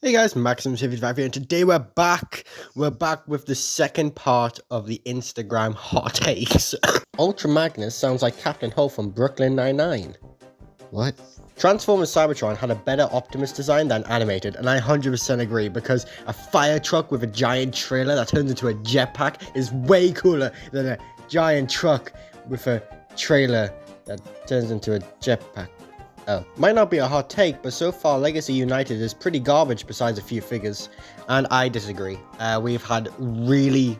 Hey guys, Maxmc55 here, and today we're back. We're back with the second part of the Instagram hot takes. Ultra Magnus sounds like Captain Hull from Brooklyn Nine-Nine. What? Transformers Cybertron had a better Optimus design than animated, and I 100% agree, because a fire truck with a giant trailer that turns into a jetpack is way cooler than a giant truck with a trailer that turns into a jetpack. Oh, might not be a hot take, but so far Legacy United is pretty garbage besides a few figures, and I disagree. We've had really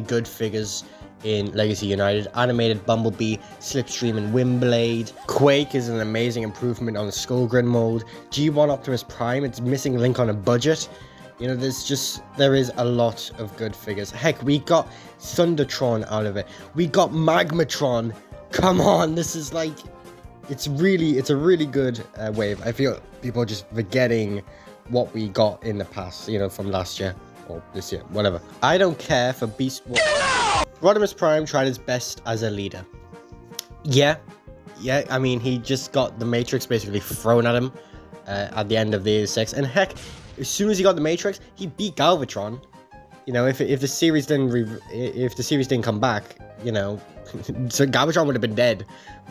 good figures in Legacy United. Animated Bumblebee, Slipstream and Windblade. Quake is an amazing improvement on the Skullgrin mold. G1 Optimus Prime, it's missing Link on a budget. You know, there is a lot of good figures. Heck, we got Thundertron out of it. We got Magmatron. Come on, this is like... It's a really good wave. I feel people are just forgetting what we got in the past, you know, from last year or this year, whatever. I don't care for Beast Wars. Rodimus Prime tried his best as a leader. Yeah, I mean, he just got the Matrix basically thrown at him at the end of the 86, and heck, as soon as he got the Matrix, he beat Galvatron. You know, if the series didn't come back, you know, so Galvatron would have been dead.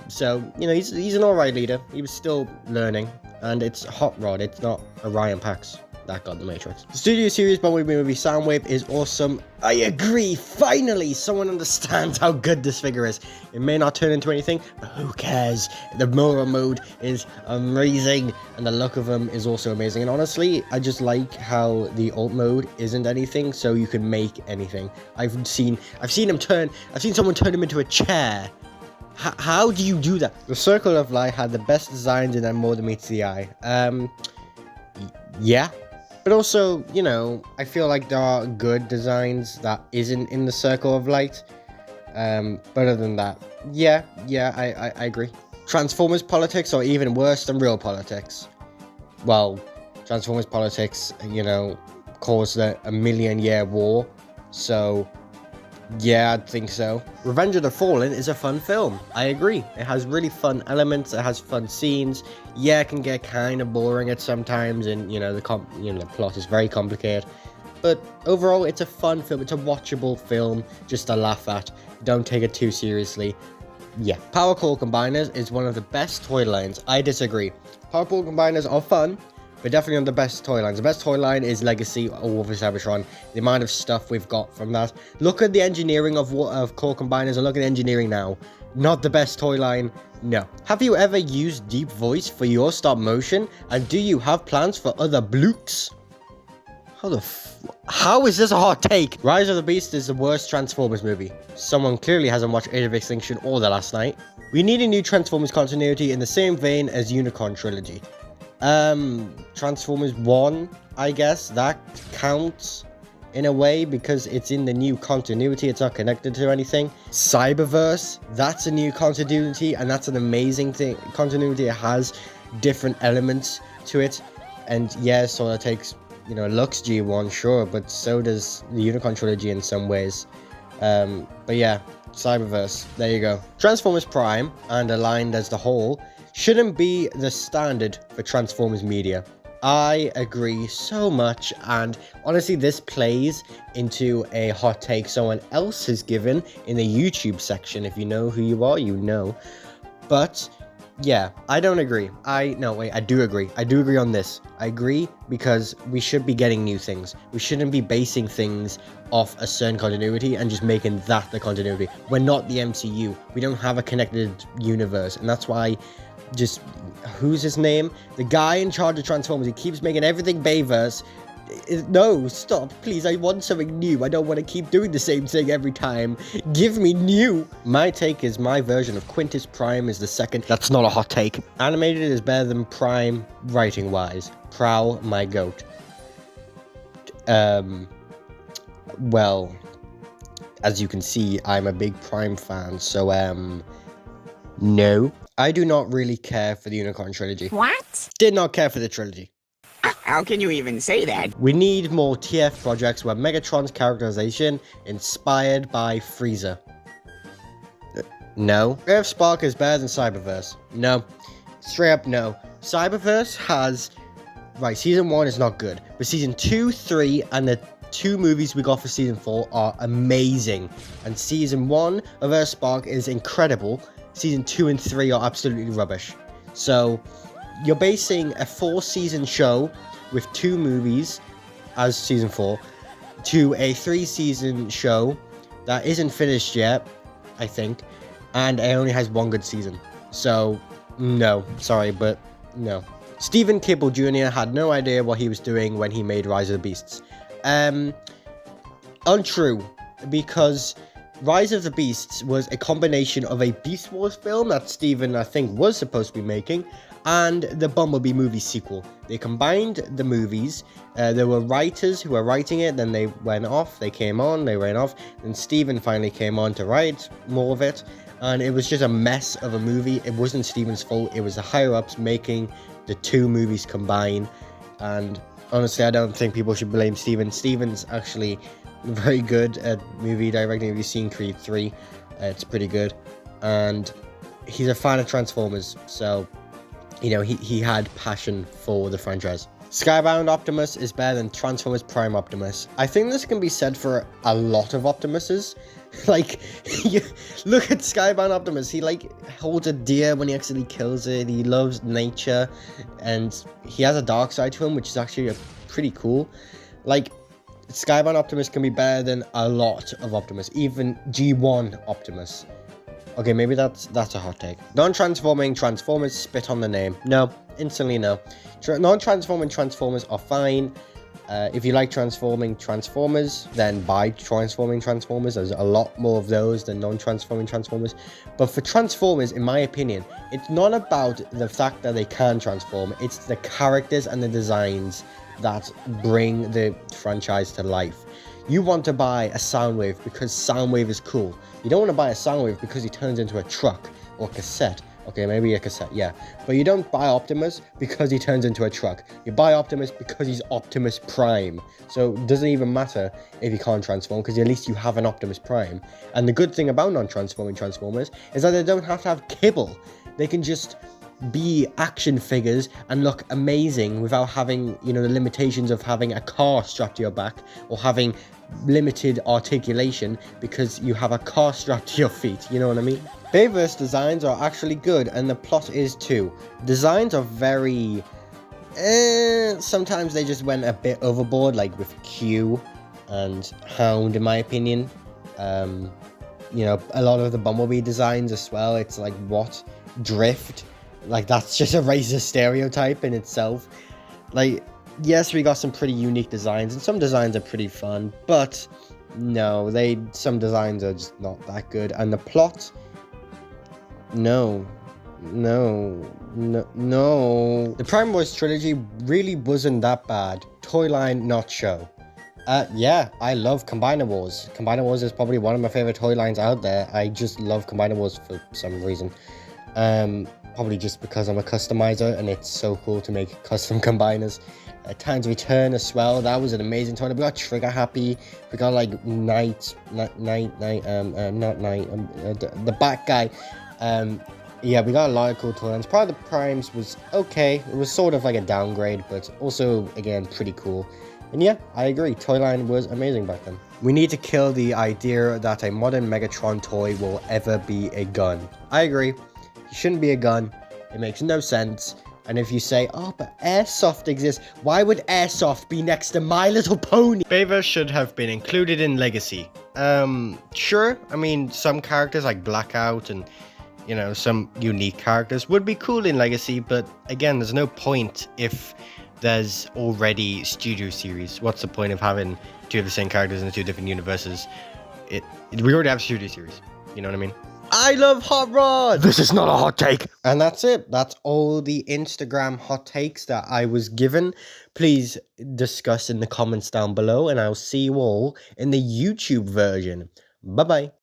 So, you know, he's an alright leader. He was still learning, and it's Hot Rod, it's not Orion Pax that got the Matrix. The Studio Series Bumblebee movie Soundwave is awesome. I agree, finally someone understands how good this figure is. It may not turn into anything, but who cares? The Mora mode is amazing, and the look of him is also amazing. And honestly, I just like how the alt mode isn't anything, so you can make anything. I've seen someone turn him into a chair. How do you do that? The Circle of Light had the best designs in that more than meets the eye. Yeah. But also, you know, I feel like there are good designs that isn't in the Circle of Light. But other than that, yeah, I agree. Transformers politics are even worse than real politics. Well, Transformers politics, you know, caused a million-year war. So... yeah, I think so. Revenge of the Fallen is a fun film. I agree. It has really fun elements. It has fun scenes. Yeah, it can get kind of boring at sometimes, and you know the plot is very complicated. But overall, it's a fun film. It's a watchable film, just to laugh at. Don't take it too seriously. Yeah, Power Core Combiners is one of the best toy lines. I disagree. Power Core Combiners are fun, but definitely one of the best toy lines. The best toy line is Legacy or War for Cybertron. The amount of stuff we've got from that. Look at the engineering of Core Combiners and look at the engineering now. Not the best toy line, no. Have you ever used Deep Voice for your stop motion? And do you have plans for other blooks? How is this a hot take? Rise of the Beast is the worst Transformers movie. Someone clearly hasn't watched Age of Extinction or The Last Night. We need a new Transformers continuity in the same vein as Unicorn Trilogy. Transformers 1, I guess, that counts in a way because it's in the new continuity, it's not connected to anything. Cyberverse, that's a new continuity, and that's an amazing thing. Continuity, it has different elements to it, and yeah, so it takes, you know, Lux G1, sure, but so does the Unicorn Trilogy in some ways. But yeah, Cyberverse, there you go. Transformers Prime, and aligned as the whole, shouldn't be the standard for Transformers media. I agree so much, and honestly this plays into a hot take someone else has given in the YouTube section. If you know who you are, you know. But yeah, I don't agree. I do agree. I do agree on this. I agree because we should be getting new things. We shouldn't be basing things off a certain continuity and just making that the continuity. We're not the MCU. We don't have a connected universe, and that's why just, who's his name? The guy in charge of Transformers, he keeps making everything Bayverse. No, stop, please, I want something new. I don't want to keep doing the same thing every time. Give me new. My take is my version of Quintus Prime is the second. That's not a hot take. Animated is better than Prime writing-wise. Prowl, my goat. Well, as you can see, I'm a big Prime fan, so, no. I do not really care for the Unicorn Trilogy. What? Did not care for the trilogy. How can you even say that? We need more TF projects where Megatron's characterization inspired by Frieza. No. Earth Spark is better than Cyberverse. No. Straight up no. Cyberverse has right, season 1 is not good, but season 2, 3, and the 2 movies we got for season 4 are amazing. And season 1 of Earthspark is incredible. Season 2 and 3 are absolutely rubbish. So you're basing a 4-season show with 2 movies as season 4 to a 3-season show that isn't finished yet, I think, and it only has 1 good season. So no, sorry, but no. Stephen Kibble Jr. had no idea what he was doing when he made Rise of the Beasts. Untrue, because Rise of the Beasts was a combination of a Beast Wars film that Stephen, I think, was supposed to be making, and the Bumblebee movie sequel. They combined the movies. There were writers who were writing it, then they went off, they came on, they ran off, and Stephen finally came on to write more of it, and it was just a mess of a movie. It wasn't Stephen's fault, it was the higher-ups making the 2 movies combined, and honestly, I don't think people should blame Stephen. Stephen's actually very good at movie directing. If you've seen Creed 3, it's pretty good, and he's a fan of Transformers, so you know, he had passion for the franchise. Skybound Optimus is better than Transformers Prime Optimus. I think this can be said for a lot of Optimuses. Like, look at Skybound Optimus. He, like, holds a deer when he actually kills it. He loves nature, and he has a dark side to him, which is actually pretty cool. Like, Skybound Optimus can be better than a lot of Optimus, even G1 Optimus. Okay, maybe that's a hot take. Non-transforming Transformers spit on the name. No, instantly no. Non-transforming Transformers are fine. If you like transforming Transformers, then buy transforming Transformers. There's a lot more of those than non-transforming Transformers. But for Transformers, in my opinion, it's not about the fact that they can transform. It's the characters and the designs that bring the franchise to life. You want to buy a Soundwave because Soundwave is cool. You don't want to buy a Soundwave because he turns into a truck or cassette. Okay, maybe a cassette, yeah. But you don't buy Optimus because he turns into a truck. You buy Optimus because he's Optimus Prime. So it doesn't even matter if he can't transform, because at least you have an Optimus Prime. And the good thing about non-transforming Transformers is that they don't have to have kibble. They can just be action figures and look amazing without having, you know, the limitations of having a car strapped to your back or having limited articulation because you have a car strapped to your feet, you know what I mean? Bayverse designs are actually good, and the plot is too. Designs are very sometimes they just went a bit overboard, like with Q and Hound, in my opinion. You know, a lot of the Bumblebee designs as well, it's like, what? Drift? Like, that's just a racist stereotype in itself. Like, yes, we got some pretty unique designs, and some designs are pretty fun, but no, some designs are just not that good. And the plot, no. The Prime Wars trilogy really wasn't that bad. Toyline, not show. Yeah, I love Combiner Wars. Combiner Wars is probably one of my favorite toy lines out there. I just love Combiner Wars for some reason. Probably just because I'm a customizer and it's so cool to make custom combiners. Time's Return as well, that was an amazing toy. We got Trigger Happy, we got like the Bat Guy. Yeah, we got a lot of cool toy lines. Part of the Primes was okay, it was sort of like a downgrade, but also, again, pretty cool. And yeah, I agree, Toyline was amazing back then. We need to kill the idea that a modern Megatron toy will ever be a gun. I agree. It shouldn't be a gun. It makes no sense. And if you say, oh, but Airsoft exists, why would Airsoft be next to My Little Pony? Bayverse should have been included in Legacy. Sure. I mean, some characters like Blackout and, you know, some unique characters would be cool in Legacy. But again, there's no point if there's already Studio Series. What's the point of having 2 of the same characters in 2 different universes? We already have Studio Series. You know what I mean? I love Hot Rod! This is not a hot take! And that's it. That's all the Instagram hot takes that I was given. Please discuss in the comments down below, and I'll see you all in the YouTube version. Bye-bye.